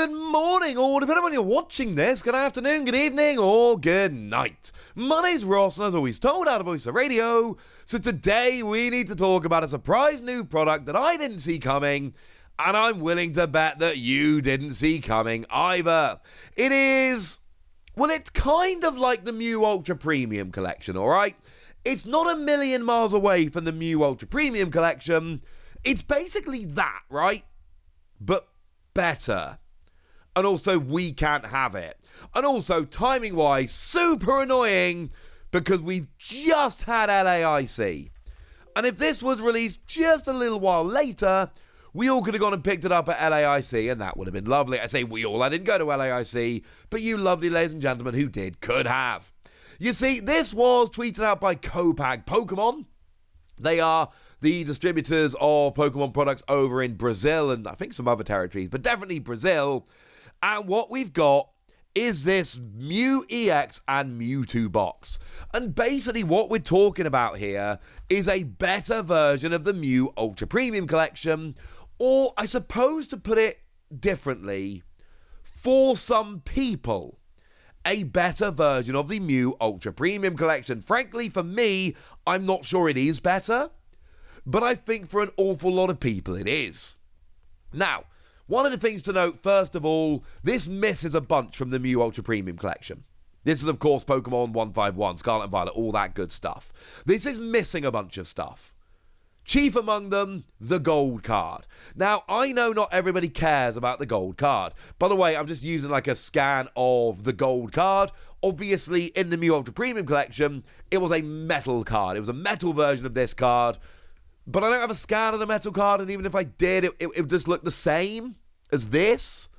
Good morning, or depending on when you're watching this, good afternoon, good evening, or good night. My name's Ross, and as always told, out of Voice of Radio. So today we need to talk about a surprise new product that I didn't see coming, and I'm willing to bet that you didn't see coming either. It is, well, it's kind of like the Mew Ultra Premium Collection, alright? It's not a million miles away from the Mew Ultra Premium Collection. It's basically that, right? But better. And also, we can't have it. And also, timing-wise, super annoying because we've just had LAIC. And if this was released just a little while later, we all could have gone and picked it up at LAIC, and that would have been lovely. I say we all, I didn't go to LAIC, but you lovely ladies and gentlemen who did could have. You see, this was tweeted out by Copag Pokémon. They are the distributors of Pokemon products over in Brazil and I think some other territories, but definitely Brazil. And what we've got is this Mew EX and Mewtwo box. And basically what we're talking about here is a better version of the Mew Ultra Premium Collection, or I suppose to put it differently, for some people, a better version of the Mew Ultra Premium Collection. Frankly, for me, I'm not sure it is better, but I think for an awful lot of people it is. Now, one of the things to note, first of all, this misses a bunch from the Mew Ultra Premium Collection. This is, of course, Pokemon 151, Scarlet Violet, all that good stuff. This is missing a bunch of stuff. Chief among them, the gold card. Now, I know not everybody cares about the gold card. By the way, I'm just using like a scan of the gold card. Obviously, in the Mew Ultra Premium Collection, it was a metal card. It was a metal version of this card. But I don't have a scan of the metal card, and even if I did, it would just look the same as this.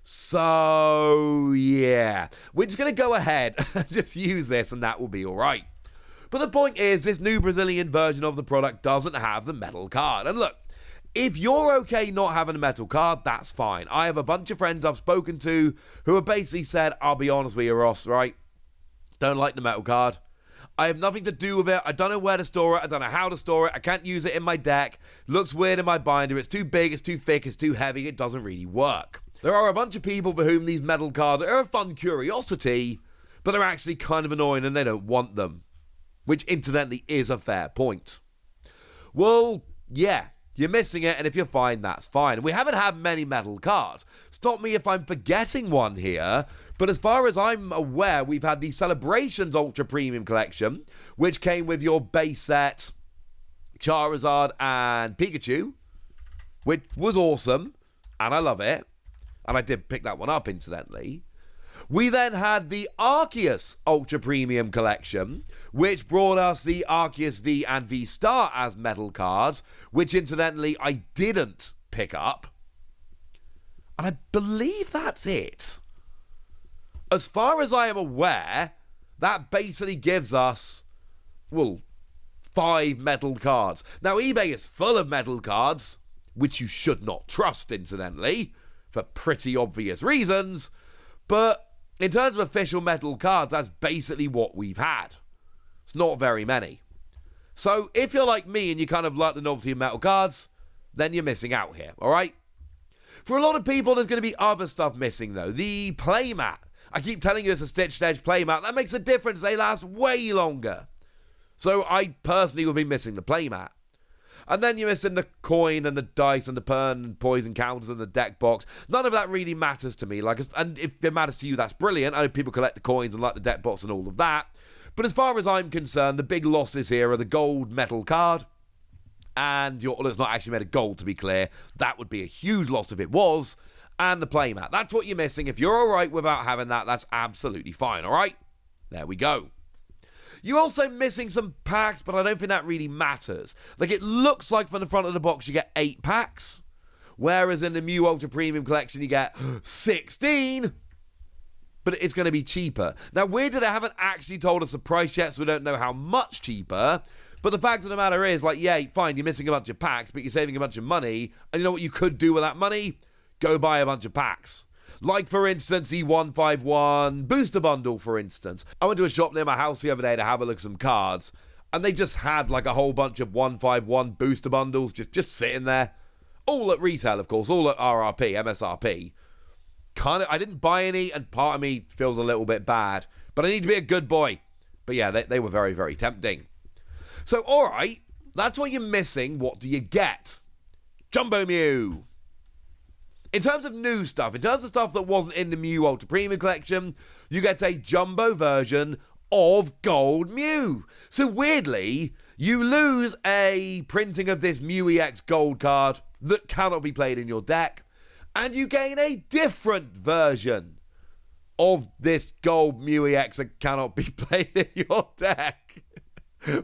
So, yeah. We're just going to go ahead and just use this, and that will be alright. But the point is, this new Brazilian version of the product doesn't have the metal card. And look, if you're okay not having a metal card, that's fine. I have a bunch of friends I've spoken to who have basically said, I'll be honest with you, Ross, right? Don't like the metal card. I have nothing to do with it. I don't know where to store it. I don't know how to store it. I can't use it in my deck. Looks weird in my binder. It's too big. It's too thick. It's too heavy. It doesn't really work. There are a bunch of people for whom these metal cards are a fun curiosity, but they're actually kind of annoying and they don't want them. Which, incidentally, is a fair point. Well, yeah, you're missing it, and if you're fine, that's fine. We haven't had many metal cards. Stop me if I'm forgetting one here, but as far as I'm aware, we've had the Celebrations Ultra Premium Collection, which came with your base set Charizard and Pikachu, which was awesome, and I love it, and I did pick that one up, incidentally. We then had the Arceus Ultra Premium Collection, which brought us the Arceus V and V-Star as metal cards, which incidentally I didn't pick up. And I believe that's it. As far as I am aware, that basically gives us, well, 5 metal cards. Now, eBay is full of metal cards, which you should not trust, incidentally, for pretty obvious reasons, but in terms of official metal cards, that's basically what we've had. It's not very many. So if you're like me and you kind of like the novelty of metal cards, then you're missing out here, alright? For a lot of people, there's going to be other stuff missing, though. The playmat. I keep telling you it's a Stitched Edge playmat. That makes a difference. They last way longer. So I personally would be missing the playmat. And then you're missing the coin and the dice and the burn and poison counters and the deck box. None of that really matters to me. And if it matters to you, that's brilliant. I know people collect the coins and like the deck box and all of that. But as far as I'm concerned, the big losses here are the gold metal card. And it's not actually made of gold, to be clear. That would be a huge loss if it was. And the playmat. That's what you're missing. If you're alright without having that, that's absolutely fine, alright? There we go. You're also missing some packs, but I don't think that really matters. Like, it looks like from the front of the box you get 8 packs, whereas in the Mew Ultra Premium Collection you get 16, but it's going to be cheaper. Now, weirdly, they haven't actually told us the price yet, so we don't know how much cheaper, but the fact of the matter is, like, yeah, fine, you're missing a bunch of packs, but you're saving a bunch of money, and you know what you could do with that money? Go buy a bunch of packs. Like, for instance, the 151 booster bundle, for instance. I went to a shop near my house the other day to have a look at some cards, and they just had, like, a whole bunch of 151 booster bundles just sitting there. All at retail, of course, all at RRP, MSRP. I didn't buy any, and part of me feels a little bit bad. But I need to be a good boy. But yeah, they were very, very tempting. So, all right, that's what you're missing. What do you get? Jumbo Mew. In terms of new stuff, in terms of stuff that wasn't in the Mew Ultra Premium Collection, you get a jumbo version of Gold Mew. So weirdly, you lose a printing of this Mew EX Gold card that cannot be played in your deck, and you gain a different version of this Gold Mew EX that cannot be played in your deck.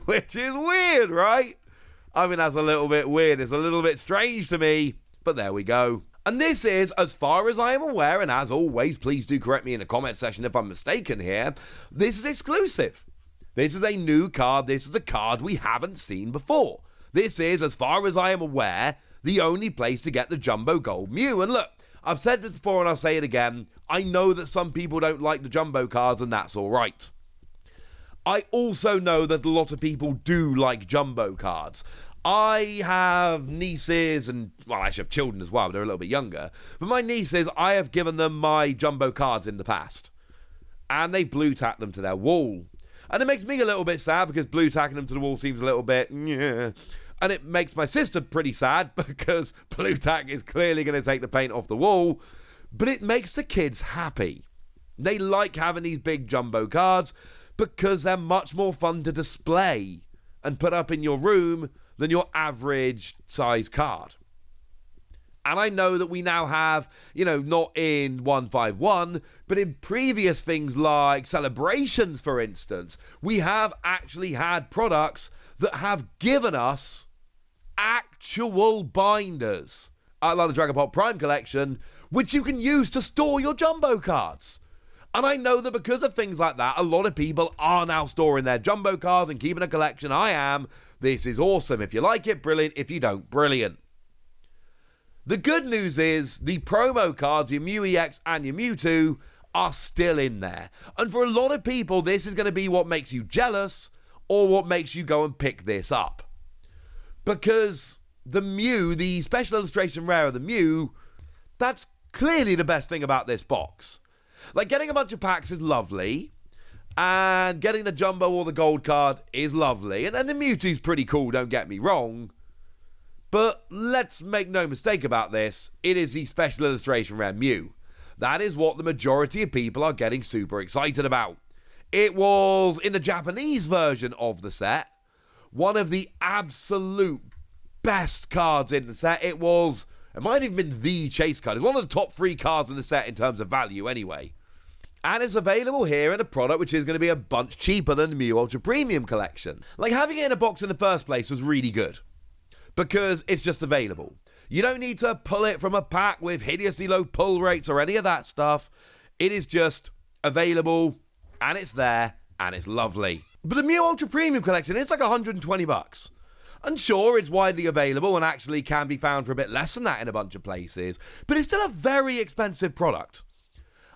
Which is weird, right? I mean, that's a little bit weird. It's a little bit strange to me, but there we go. And this is, as far as I am aware, and as always, please do correct me in the comment section if I'm mistaken here, this is exclusive. This is a new card. This is a card we haven't seen before. This is, as far as I am aware, the only place to get the Jumbo Gold Mew. And look, I've said this before and I'll say it again. I know that some people don't like the Jumbo cards, and that's all right. I also know that a lot of people do like Jumbo cards. I have nieces and, well, I actually have children as well, but they're a little bit younger. But my nieces, I have given them my Jumbo cards in the past. And they've blue tacked them to their wall. And it makes me a little bit sad because blue tacking them to the wall seems a little bit, yeah. And it makes my sister pretty sad because blue tack is clearly going to take the paint off the wall. But it makes the kids happy. They like having these big Jumbo cards because they're much more fun to display and put up in your room than your average size card. And I know that we now have, not in 151, but in previous things like celebrations, for instance, we have actually had products that have given us actual binders, like the Dragon Ball Prime collection, which you can use to store your Jumbo cards. And I know that because of things like that, a lot of people are now storing their Jumbo cards and keeping a collection. I am. This is awesome. If you like it, brilliant. If you don't, brilliant. The good news is the promo cards, your Mew EX and your Mewtwo, are still in there. And for a lot of people, this is going to be what makes you jealous or what makes you go and pick this up. Because the Mew, the special illustration rare of the Mew, that's clearly the best thing about this box. Like, getting a bunch of packs is lovely, and getting the Jumbo or the Gold card is lovely, and the Mewtwo's pretty cool, don't get me wrong, but let's make no mistake about this, it is the special illustration rare Mew. That is what the majority of people are getting super excited about. It was, in the Japanese version of the set, one of the absolute best cards in the set. It might have been the chase card. It's one of the top 3 cards in the set in terms of value anyway. And it's available here in a product which is going to be a bunch cheaper than the Mew Ultra Premium Collection. Like, having it in a box in the first place was really good. Because it's just available. You don't need to pull it from a pack with hideously low pull rates or any of that stuff. It is just available, and it's there, and it's lovely. But the Mew Ultra Premium Collection, it's like $120. And sure, it's widely available and actually can be found for a bit less than that in a bunch of places, but it's still a very expensive product.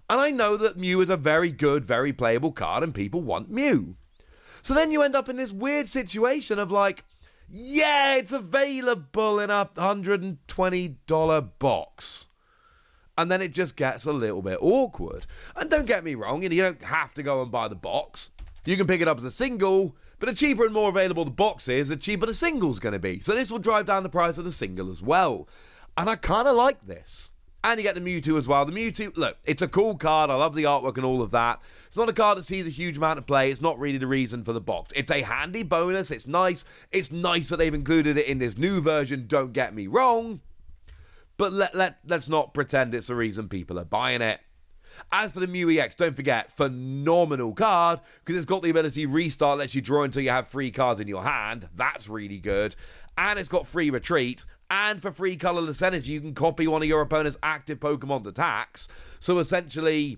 And I know that Mew is a very good, very playable card and people want Mew. So then you end up in this weird situation of like, yeah, it's available in a $120 box. And then it just gets a little bit awkward. And don't get me wrong, you don't have to go and buy the box. You can pick it up as a single, but the cheaper and more available the box is, the cheaper the single's going to be. So this will drive down the price of the single as well. And I kind of like this. And you get the Mewtwo as well. The Mewtwo, look, it's a cool card. I love the artwork and all of that. It's not a card that sees a huge amount of play. It's not really the reason for the box. It's a handy bonus. It's nice. It's nice that they've included it in this new version. Don't get me wrong. But let's not pretend it's the reason people are buying it. As for the Mew EX, don't forget, phenomenal card, because it's got the ability restart, lets you draw until you have 3 cards in your hand. That's really good. And it's got free retreat. And for free colorless energy, you can copy one of your opponent's active Pokemon's attacks. So essentially,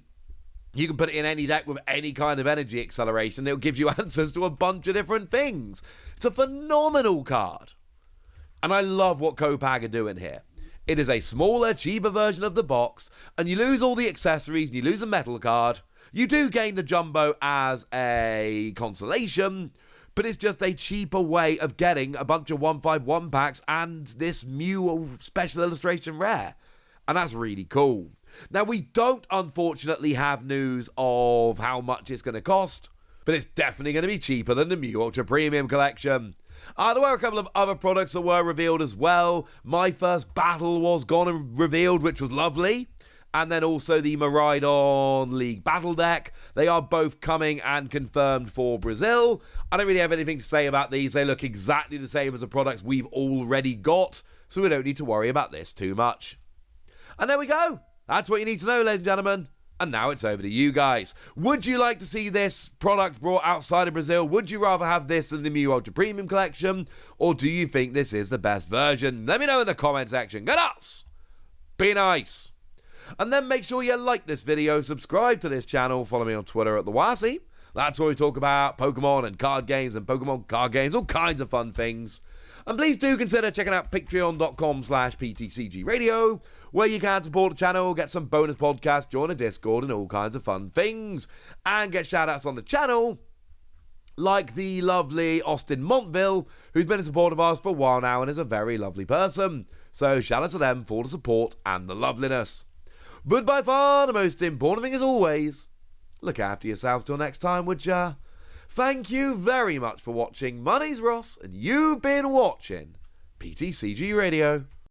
you can put it in any deck with any kind of energy acceleration. It'll give you answers to a bunch of different things. It's a phenomenal card. And I love what Copag are doing here. It is a smaller, cheaper version of the box, and you lose all the accessories, and you lose a metal card. You do gain the Jumbo as a consolation, but it's just a cheaper way of getting a bunch of 151 packs and this Mew special illustration rare. And that's really cool. Now, we don't unfortunately have news of how much it's going to cost, but it's definitely going to be cheaper than the Mew Ultra Premium Collection. There were a couple of other products that were revealed as well. My First Battle was gone and revealed, which was lovely. And then also the Miraidon League Battle Deck. They are both coming and confirmed for Brazil. I don't really have anything to say about these. They look exactly the same as the products we've already got, so we don't need to worry about this too much. And there we go. That's what you need to know, ladies and gentlemen. And now it's over to you guys. Would you like to see this product brought outside of Brazil? Would you rather have this than the Mew Ultra Premium Collection? Or do you think this is the best version? Let me know in the comment section. Go nuts! Be nice! And then make sure you like this video, subscribe to this channel, follow me on Twitter at TheWasi. That's where we talk about Pokemon and card games and Pokemon card games, all kinds of fun things. And please do consider checking out patreon.com/PTCG Radio, where you can support the channel, get some bonus podcasts, join a Discord, and all kinds of fun things. And get shout-outs on the channel, like the lovely Austin Montville, who's been a supporter of ours for a while now and is a very lovely person. So shout out to them for the support and the loveliness. But by far the most important thing is always, look after yourselves till next time, would ya? Thank you very much for watching. My name's Ross, and you've been watching PTCG Radio.